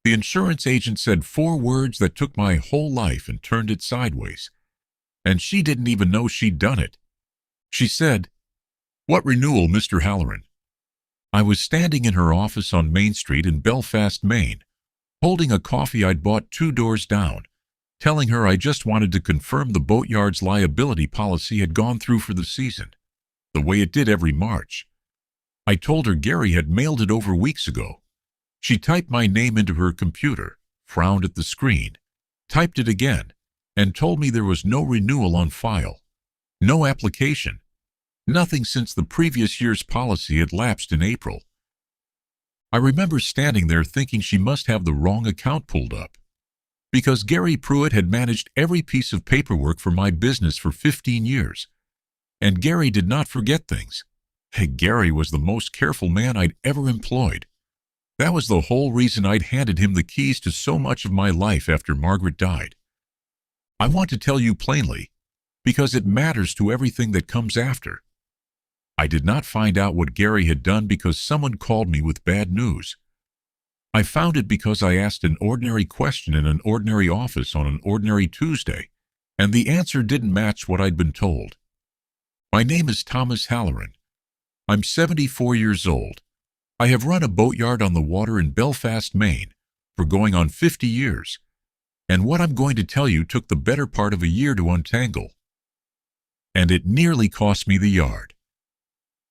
The insurance agent said 4 words that took my whole life and turned it sideways. And she didn't even know she'd done it. She said, "What renewal, Mr. Halloran?" I was standing in her office on Main Street in Belfast, Maine, holding a coffee I'd bought 2 doors down, telling her I just wanted to confirm the boatyard's liability policy had gone through for the season, the way it did every March. I told her Gary had mailed it over weeks ago. She typed my name into her computer, frowned at the screen, typed it again, and told me there was no renewal on file, no application, nothing since the previous year's policy had lapsed in April. I remember standing there thinking she must have the wrong account pulled up, because Gary Pruitt had managed every piece of paperwork for my business for 15 years, and Gary did not forget things. Gary was the most careful man I'd ever employed. That was the whole reason I'd handed him the keys to so much of my life after Margaret died. I want to tell you plainly, because it matters to everything that comes after. I did not find out what Gary had done because someone called me with bad news. I found it because I asked an ordinary question in an ordinary office on an ordinary Tuesday, and the answer didn't match what I'd been told. My name is Thomas Halloran. I'm 74 years old. I have run a boatyard on the water in Belfast, Maine, for going on 50 years, and what I'm going to tell you took the better part of a year to untangle. And it nearly cost me the yard,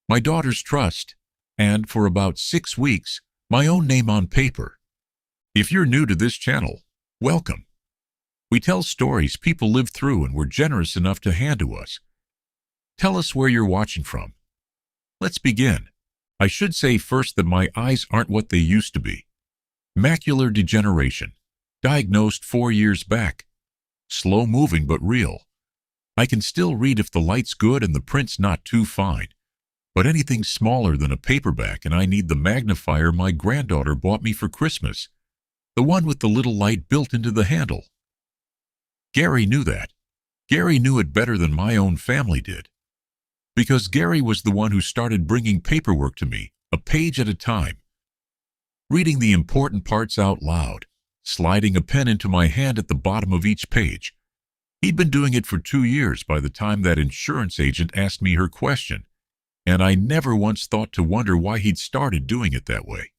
my daughter's trust, and for about 6 weeks, my own name on paper. If you're new to this channel, welcome. We tell stories people lived through and were generous enough to hand to us. Tell us where you're watching from. Let's begin. I should say first that my eyes aren't what they used to be. Macular degeneration, diagnosed 4 years back. Slow moving but real. I can still read if the light's good and the print's not too fine. But anything smaller than a paperback and I need the magnifier my granddaughter bought me for Christmas, the one with the little light built into the handle. Gary knew that. Gary knew it better than my own family did. Because Gary was the one who started bringing paperwork to me, a page at a time. Reading the important parts out loud, sliding a pen into my hand at the bottom of each page. He'd been doing it for 2 years by the time that insurance agent asked me her question, and I never once thought to wonder why he'd started doing it that way,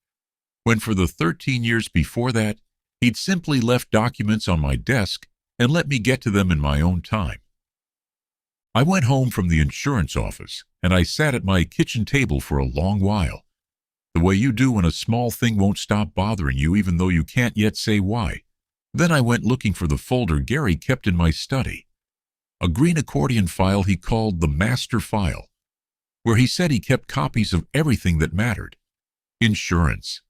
when for the 13 years before that, he'd simply left documents on my desk and let me get to them in my own time. I went home from the insurance office, and I sat at my kitchen table for a long while, the way you do when a small thing won't stop bothering you even though you can't yet say why. Then I went looking for the folder Gary kept in my study, a green accordion file he called the master file, where he said he kept copies of everything that mattered. Insurance,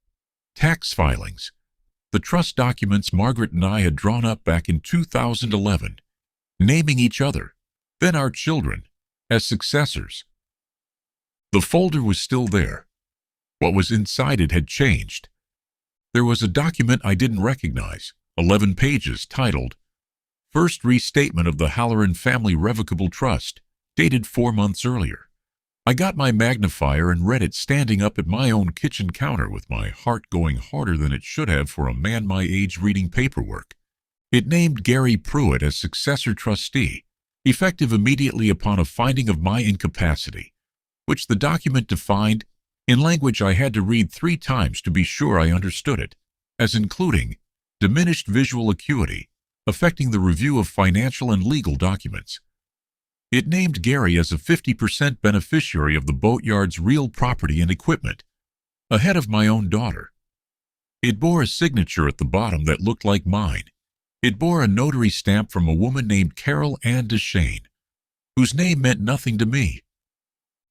tax filings, the trust documents Margaret and I had drawn up back in 2011, naming each other, then our children, as successors. The folder was still there. What was inside it had changed. There was a document I didn't recognize, 11 pages, titled First Restatement of the Halloran Family Revocable Trust, dated 4 months earlier. I got my magnifier and read it standing up at my own kitchen counter with my heart going harder than it should have for a man my age reading paperwork. It named Gary Pruitt as successor trustee, effective immediately upon a finding of my incapacity, which the document defined in language I had to read 3 times to be sure I understood it, as including diminished visual acuity, affecting the review of financial and legal documents. It named Gary as a 50% beneficiary of the boatyard's real property and equipment, ahead of my own daughter. It bore a signature at the bottom that looked like mine. It bore a notary stamp from a woman named Carol Ann Deshane, whose name meant nothing to me.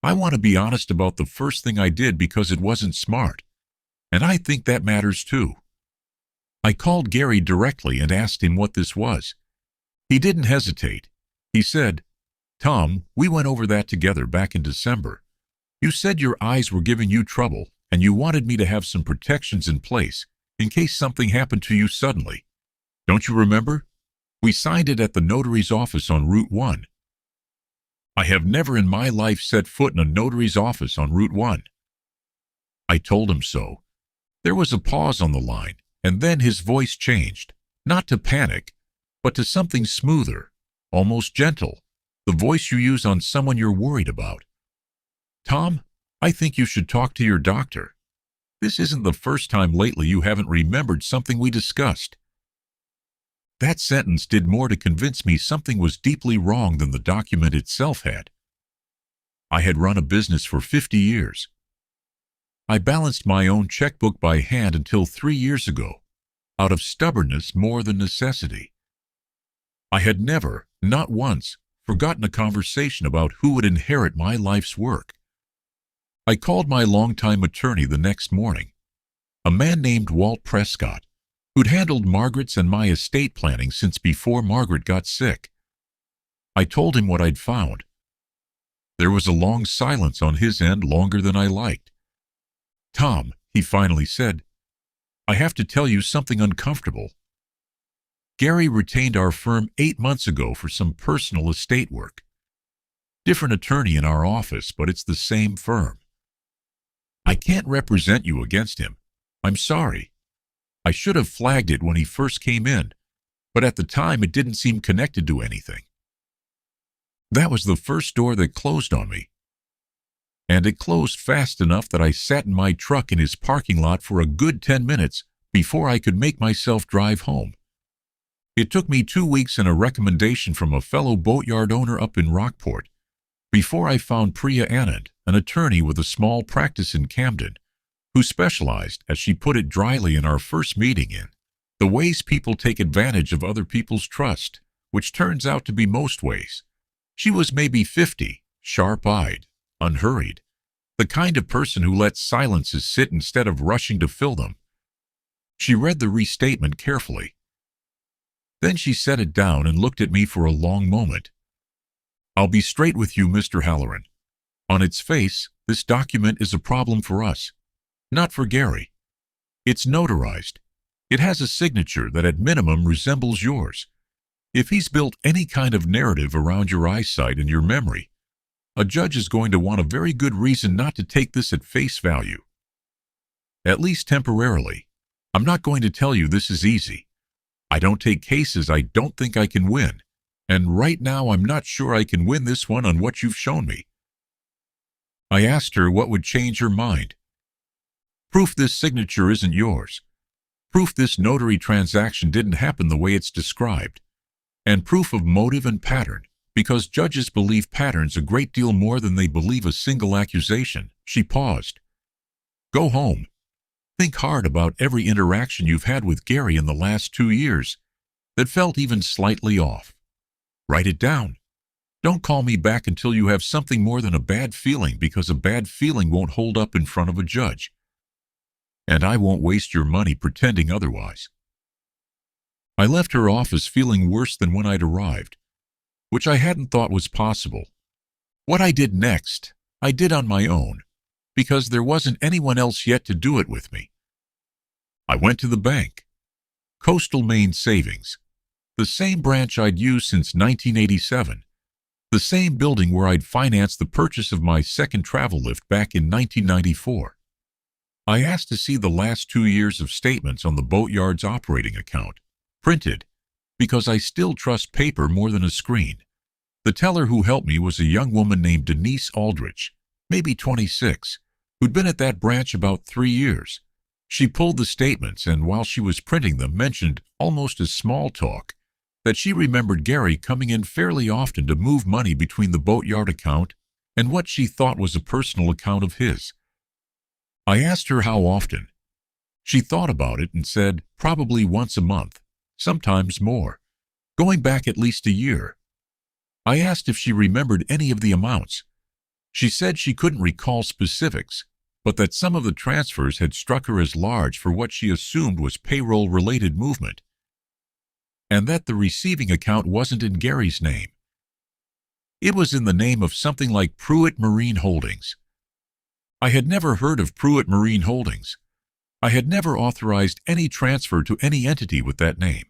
I want to be honest about the first thing I did because it wasn't smart, and I think that matters too. I called Gary directly and asked him what this was. He didn't hesitate. He said, "Tom, we went over that together back in December. You said your eyes were giving you trouble, and you wanted me to have some protections in place in case something happened to you suddenly. Don't you remember? We signed it at the notary's office on Route 1. I have never in my life set foot in a notary's office on Route 1. I told him so. There was a pause on the line, And then his voice changed, not to panic, but to something smoother, almost gentle, the voice you use on someone you're worried about. Tom, I think you should talk to your doctor. This isn't the first time lately you haven't remembered something we discussed. That sentence did more to convince me something was deeply wrong than the document itself had. I had run a business for 50 years. I balanced my own checkbook by hand until 3 years ago, out of stubbornness more than necessity. I had never, not once, forgotten a conversation about who would inherit my life's work. I called my longtime attorney the next morning, a man named Walt Prescott, who'd handled Margaret's and my estate planning since before Margaret got sick. I told him what I'd found. There was a long silence on his end, longer than I liked. Tom, he finally said, I have to tell you something uncomfortable. Gary retained our firm 8 months ago for some personal estate work. Different attorney in our office, but it's the same firm. I can't represent you against him. I'm sorry. I should have flagged it when he first came in, but at the time it didn't seem connected to anything. That was the first door that closed on me. And it closed fast enough that I sat in my truck in his parking lot for a good 10 minutes before I could make myself drive home. It took me 2 weeks and a recommendation from a fellow boatyard owner up in Rockport before I found Priya Anand, an attorney with a small practice in Camden, who specialized, as she put it dryly in our first meeting, in the ways people take advantage of other people's trust, which turns out to be most ways. She was maybe 50, sharp-eyed, unhurried, the kind of person who lets silences sit instead of rushing to fill them. She read the restatement carefully. Then she set it down and looked at me for a long moment. I'll be straight with you, Mr. Halloran. On its face, this document is a problem for us, not for Gary. It's notarized. It has a signature that at minimum resembles yours. If he's built any kind of narrative around your eyesight and your memory, a judge is going to want a very good reason not to take this at face value. At least temporarily. I'm not going to tell you this is easy. I don't take cases I don't think I can win, and right now I'm not sure I can win this one on what you've shown me. I asked her what would change her mind. Proof this signature isn't yours. Proof this notary transaction didn't happen the way it's described. And proof of motive and pattern, because judges believe patterns a great deal more than they believe a single accusation. She paused. Go home. Think hard about every interaction you've had with Gary in the last 2 years that felt even slightly off. Write it down. Don't call me back until you have something more than a bad feeling, because a bad feeling won't hold up in front of a judge. And I won't waste your money pretending otherwise. I left her office feeling worse than when I'd arrived, which I hadn't thought was possible. What I did next, I did on my own, because there wasn't anyone else yet to do it with me. I went to the bank, Coastal Maine Savings, the same branch I'd used since 1987, the same building where I'd financed the purchase of my second travel lift back in 1994. I asked to see the last 2 years of statements on the boatyard's operating account, printed, because I still trust paper more than a screen. The teller who helped me was a young woman named Denise Aldrich, maybe 26, who'd been at that branch about 3 years. She pulled the statements and, while she was printing them, mentioned, almost as small talk, that she remembered Gary coming in fairly often to move money between the boatyard account and what she thought was a personal account of his. I asked her how often. She thought about it and said probably once a month, sometimes more, going back at least a year. I asked if she remembered any of the amounts. She said she couldn't recall specifics, but that some of the transfers had struck her as large for what she assumed was payroll-related movement, and that the receiving account wasn't in Gary's name. It was in the name of something like Pruitt Marine Holdings. I had never heard of Pruitt Marine Holdings. I had never authorized any transfer to any entity with that name.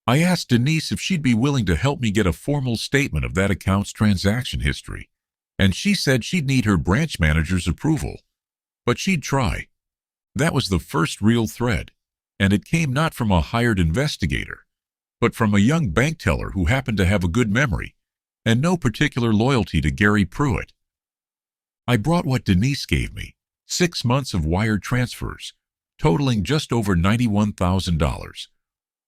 I asked Denise if she'd be willing to help me get a formal statement of that account's transaction history, and she said she'd need her branch manager's approval, but she'd try. That was the first real thread, and it came not from a hired investigator, but from a young bank teller who happened to have a good memory and no particular loyalty to Gary Pruitt. I brought what Denise gave me, 6 months of wire transfers, totaling just over $91,000,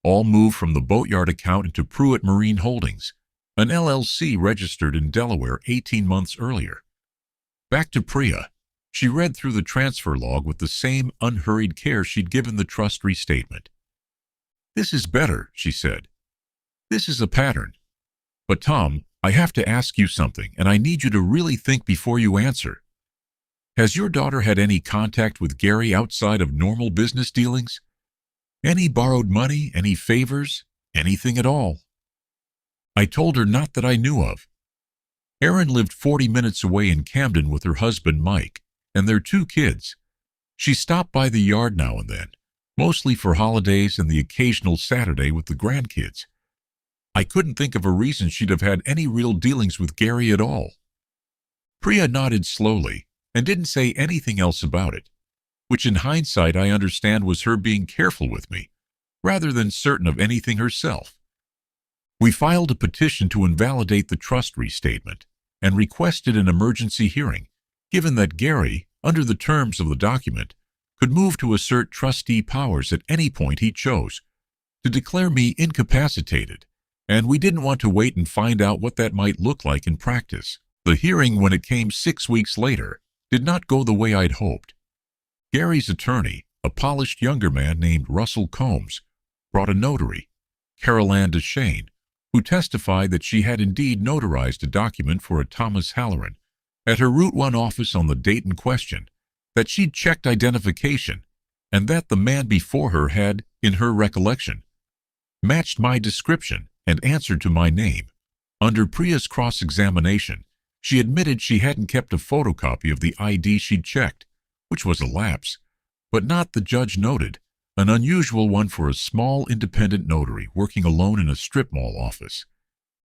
all moved from the boatyard account into Pruitt Marine Holdings, an LLC registered in Delaware 18 months earlier. Back to Priya. She read through the transfer log with the same unhurried care she'd given the trust restatement. "This is better," she said. "This is a pattern. But Tom, I have to ask you something, and I need you to really think before you answer. Has your daughter had any contact with Gary outside of normal business dealings? Any borrowed money, any favors, anything at all?" I told her not that I knew of. Erin lived 40 minutes away in Camden with her husband Mike and their 2 kids. She stopped by the yard now and then, mostly for holidays and the occasional Saturday with the grandkids. I couldn't think of a reason she'd have had any real dealings with Gary at all. Priya nodded slowly and didn't say anything else about it, which in hindsight I understand was her being careful with me, rather than certain of anything herself. We filed a petition to invalidate the trust restatement and requested an emergency hearing, given that Gary, under the terms of the document, could move to assert trustee powers at any point he chose, to declare me incapacitated, and we didn't want to wait and find out what that might look like in practice. The hearing, when it came 6 weeks later, did not go the way I'd hoped. Gary's attorney, a polished younger man named Russell Combs, brought a notary, Carol Ann DeShane, who testified that she had indeed notarized a document for a Thomas Halloran at her Route 1 office on the date in question, that she'd checked identification, and that the man before her had, in her recollection, matched my description and answered to my name. Under Priya's cross-examination, she admitted she hadn't kept a photocopy of the ID she'd checked, which was a lapse, but not, the judge noted, an unusual one for a small independent notary working alone in a strip mall office.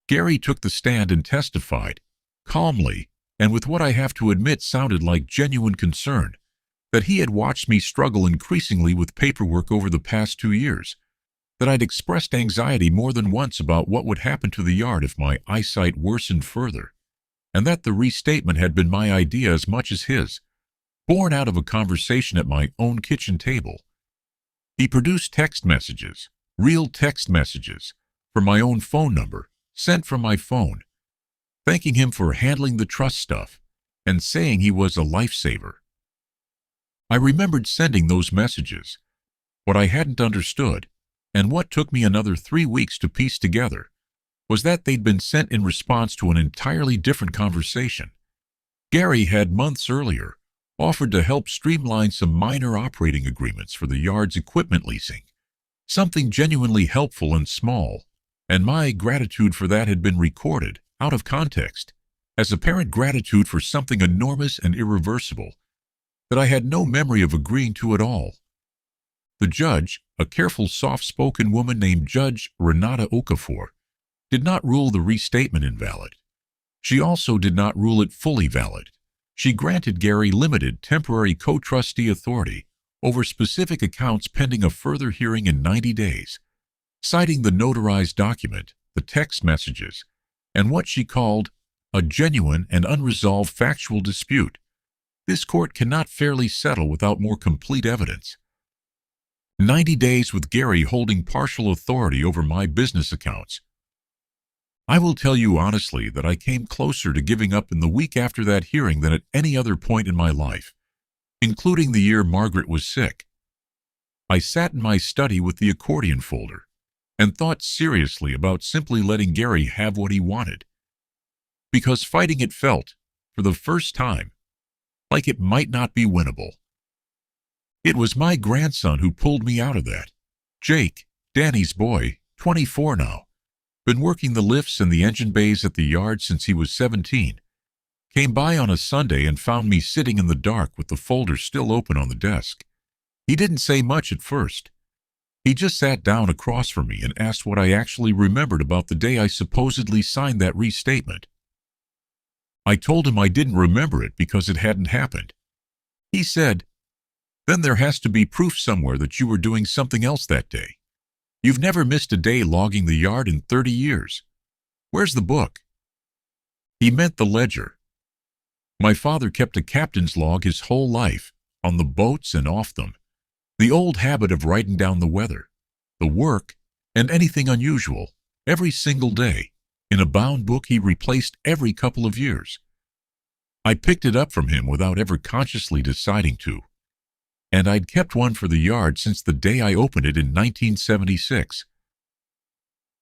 Gary took the stand and testified, calmly, and with what I have to admit sounded like genuine concern, that he had watched me struggle increasingly with paperwork over the past 2 years, that I'd expressed anxiety more than once about what would happen to the yard if my eyesight worsened further, and that the restatement had been my idea as much as his, born out of a conversation at my own kitchen table. He produced text messages, real text messages, from my own phone number, sent from my phone, thanking him for handling the trust stuff and saying he was a lifesaver. I remembered sending those messages. What I hadn't understood, and what took me another 3 weeks to piece together, was that they'd been sent in response to an entirely different conversation. Gary had months earlier offered to help streamline some minor operating agreements for the yard's equipment leasing, something genuinely helpful and small, and my gratitude for that had been recorded, out of context, as apparent gratitude for something enormous and irreversible that I had no memory of agreeing to at all. The judge, a careful, soft-spoken woman named Judge Renata Okafor, did not rule the restatement invalid. She also did not rule it fully valid. She granted Gary limited temporary co-trustee authority over specific accounts pending a further hearing in 90 days, citing the notarized document, the text messages, and what she called a genuine and unresolved factual dispute this court cannot fairly settle without more complete evidence. 90 days with Gary holding partial authority over my business accounts. I will tell you honestly that I came closer to giving up in the week after that hearing than at any other point in my life, including the year Margaret was sick. I sat in my study with the accordion folder and thought seriously about simply letting Gary have what he wanted, because fighting it felt, for the first time, like it might not be winnable. It was my grandson who pulled me out of that. Jake, Danny's boy, 24 now, been working the lifts and the engine bays at the yard since he was 17, came by on a Sunday and found me sitting in the dark with the folder still open on the desk. He didn't say much at first. He just sat down across from me and asked what I actually remembered about the day I supposedly signed that restatement. I told him I didn't remember it because it hadn't happened. He said, then there has to be proof somewhere that you were doing something else that day. You've never missed a day logging the yard in 30 years. Where's the book?" He meant the ledger. My father kept a captain's log his whole life, on the boats and off them. The old habit of writing down the weather, the work, and anything unusual, every single day, in a bound book he replaced every couple of years. I picked it up from him without ever consciously deciding to, and I'd kept one for the yard since the day I opened it in 1976.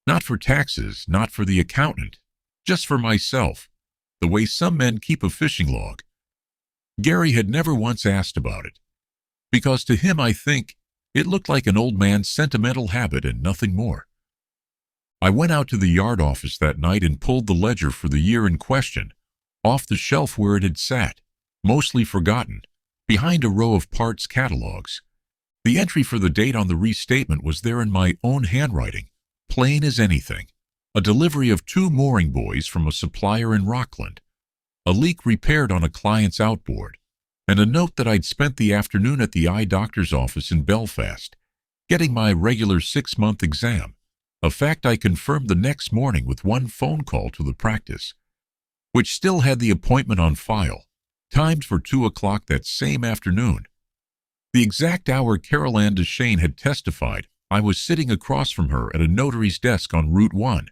Not for taxes, not for the accountant, just for myself, the way some men keep a fishing log. Gary had never once asked about it, because to him, I think, it looked like an old man's sentimental habit and nothing more. I went out to the yard office that night and pulled the ledger for the year in question, off the shelf where it had sat, mostly forgotten, behind a row of parts catalogs. The entry for the date on the restatement was there in my own handwriting, plain as anything. A delivery of 2 mooring buoys from a supplier in Rockland, a leak repaired on a client's outboard, and a note that I'd spent the afternoon at the eye doctor's office in Belfast, getting my regular 6-month exam, a fact I confirmed the next morning with one phone call to the practice, which still had the appointment on file, timed for 2 o'clock that same afternoon. The exact hour Carol Ann Deshane had testified, I was sitting across from her at a notary's desk on Route 1,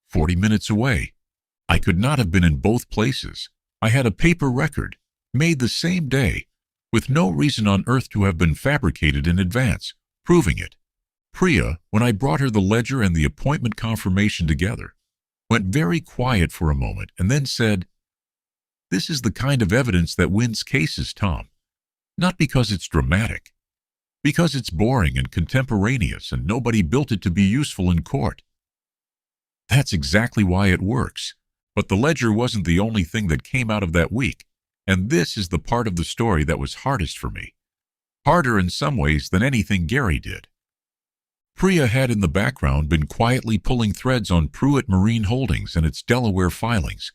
40 minutes away. I could not have been in both places. I had a paper record, made the same day, with no reason on earth to have been fabricated in advance, proving it. Priya, when I brought her the ledger and the appointment confirmation together, went very quiet for a moment and then said, "This is the kind of evidence that wins cases, Tom. Not because it's dramatic, because it's boring and contemporaneous and nobody built it to be useful in court." That's exactly why it works. But the ledger wasn't the only thing that came out of that week, and this is the part of the story that was hardest for me. Harder in some ways than anything Gary did. Priya had in the background been quietly pulling threads on Pruitt Marine Holdings and its Delaware filings,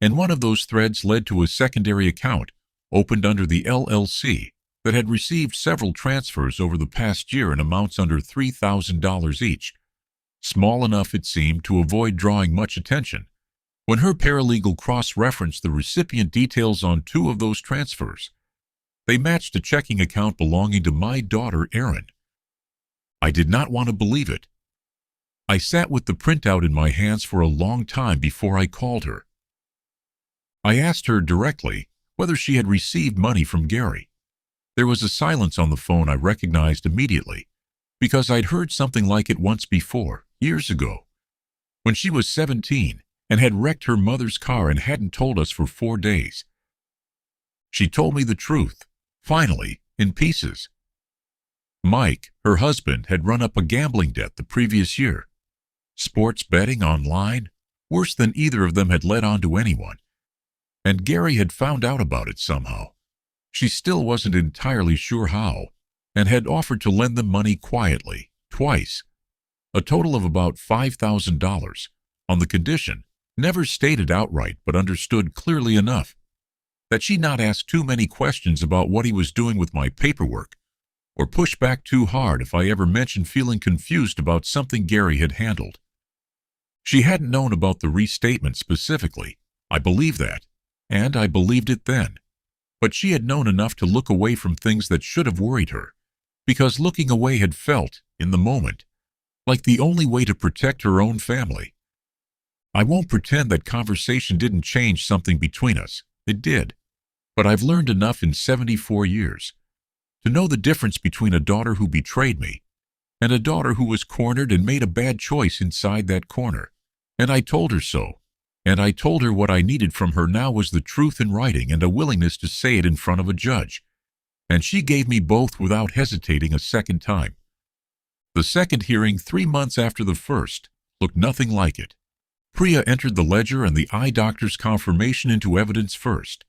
and one of those threads led to a secondary account opened under the LLC that had received several transfers over the past year in amounts under $3,000 each, small enough it seemed to avoid drawing much attention. When her paralegal cross-referenced the recipient details on 2 of those transfers, they matched a checking account belonging to my daughter, Erin. I did not want to believe it. I sat with the printout in my hands for a long time before I called her. I asked her directly whether she had received money from Gary. There was a silence on the phone I recognized immediately, because I'd heard something like it once before, years ago, when she was 17 and had wrecked her mother's car and hadn't told us for 4 days. She told me the truth, finally, in pieces. Mike, her husband, had run up a gambling debt the previous year. Sports betting online, worse than either of them had let on to anyone. And Gary had found out about it somehow. She still wasn't entirely sure how, and had offered to lend them money quietly, twice, a total of about $5,000, on the condition, never stated outright but understood clearly enough, that she not ask too many questions about what he was doing with my paperwork, or push back too hard if I ever mentioned feeling confused about something Gary had handled. She hadn't known about the restatement specifically, I believe that, and I believed it then, but she had known enough to look away from things that should have worried her, because looking away had felt, in the moment, like the only way to protect her own family. I won't pretend that conversation didn't change something between us. It did. But I've learned enough in 74 years to know the difference between a daughter who betrayed me and a daughter who was cornered and made a bad choice inside that corner. And I told her so. And I told her what I needed from her now was the truth in writing and a willingness to say it in front of a judge. And she gave me both without hesitating a second time. The second hearing, 3 months after the first, looked nothing like it. Priya entered the ledger and the eye doctor's confirmation into evidence first,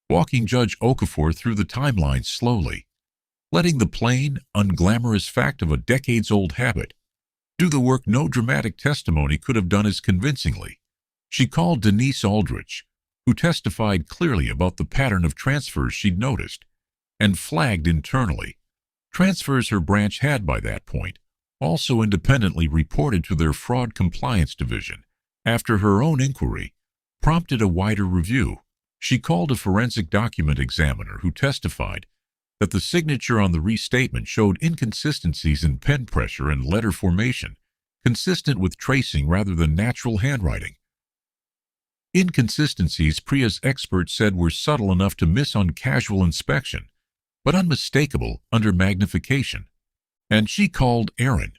walking Judge Okafor through the timeline slowly, letting the plain, unglamorous fact of a decades-old habit do the work no dramatic testimony could have done as convincingly. She called Denise Aldrich, who testified clearly about the pattern of transfers she'd noticed, and flagged internally. Transfers her branch had by that point also independently reported to their fraud compliance division. After her own inquiry prompted a wider review, she called a forensic document examiner who testified that the signature on the restatement showed inconsistencies in pen pressure and letter formation, consistent with tracing rather than natural handwriting. Inconsistencies Priya's experts said were subtle enough to miss on casual inspection, but unmistakable under magnification. And she called Aaron.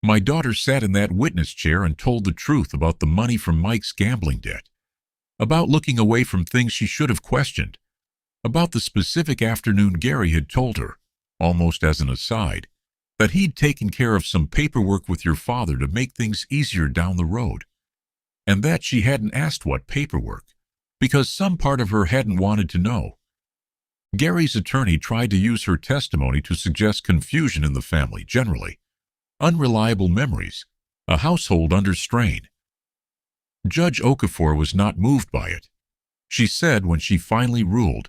My daughter sat in that witness chair and told the truth about the money from Mike's gambling debt, about looking away from things she should have questioned, about the specific afternoon Gary had told her, almost as an aside, that he'd taken care of some paperwork with your father to make things easier down the road, and that she hadn't asked what paperwork, because some part of her hadn't wanted to know. Gary's attorney tried to use her testimony to suggest confusion in the family generally, unreliable memories, a household under strain. Judge Okafor was not moved by it. She said when she finally ruled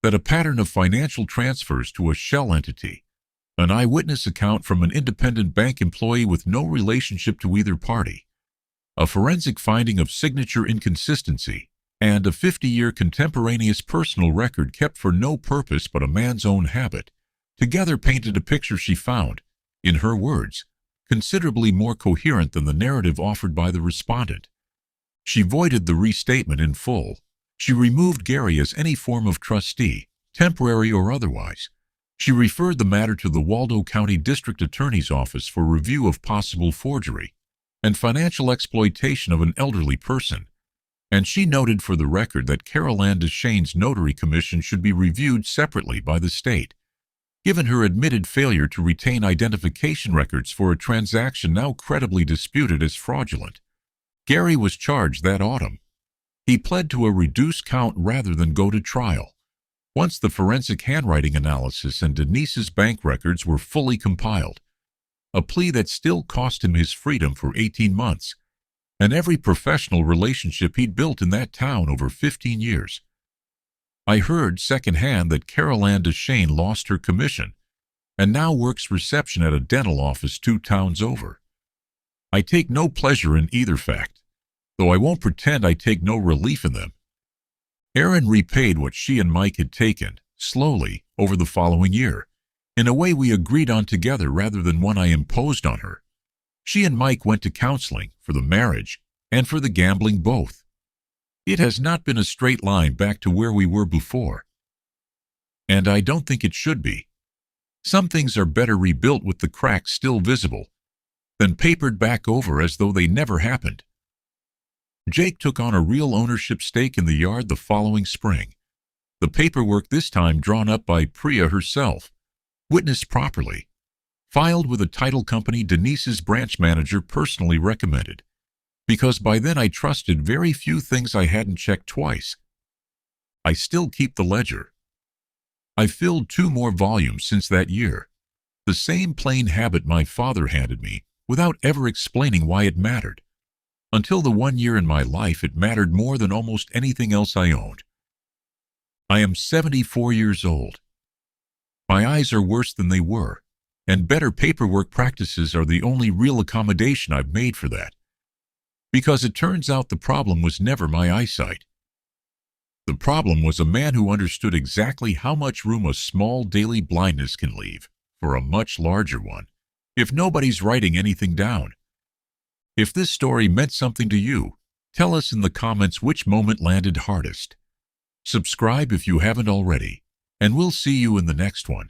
that a pattern of financial transfers to a shell entity, an eyewitness account from an independent bank employee with no relationship to either party, a forensic finding of signature inconsistency, and a 50-year contemporaneous personal record kept for no purpose but a man's own habit, together painted a picture she found, in her words, considerably more coherent than the narrative offered by the respondent. She voided the restatement in full. She removed Gary as any form of trustee, temporary or otherwise. She referred the matter to the Waldo County District Attorney's Office for review of possible forgery and financial exploitation of an elderly person, and she noted for the record that Carol Ann Deschain's notary commission should be reviewed separately by the state, given her admitted failure to retain identification records for a transaction now credibly disputed as fraudulent. Gary was charged that autumn. He pled to a reduced count rather than go to trial. Once the forensic handwriting analysis and Denise's bank records were fully compiled, a plea that still cost him his freedom for 18 months, and every professional relationship he'd built in that town over 15 years. I heard secondhand that Carol Ann Deschain lost her commission and now works reception at a dental office 2 towns over. I take no pleasure in either fact, though I won't pretend I take no relief in them. Erin repaid what she and Mike had taken, slowly, over the following year, in a way we agreed on together rather than one I imposed on her. She and Mike went to counseling for the marriage and for the gambling both. It has not been a straight line back to where we were before, and I don't think it should be. Some things are better rebuilt with the cracks still visible than papered back over as though they never happened. Jake took on a real ownership stake in the yard the following spring, the paperwork this time drawn up by Priya herself, witnessed properly, filed with a title company Denise's branch manager personally recommended, because by then I trusted very few things I hadn't checked twice. I still keep the ledger. I filled 2 more volumes since that year, the same plain habit my father handed me, without ever explaining why it mattered. Until the 1 year in my life it mattered more than almost anything else I owned. I am 74 years old. My eyes are worse than they were, and better paperwork practices are the only real accommodation I've made for that. Because it turns out the problem was never my eyesight. The problem was a man who understood exactly how much room a small daily blindness can leave for a much larger one, if nobody's writing anything down. If this story meant something to you, tell us in the comments which moment landed hardest. Subscribe if you haven't already, and we'll see you in the next one.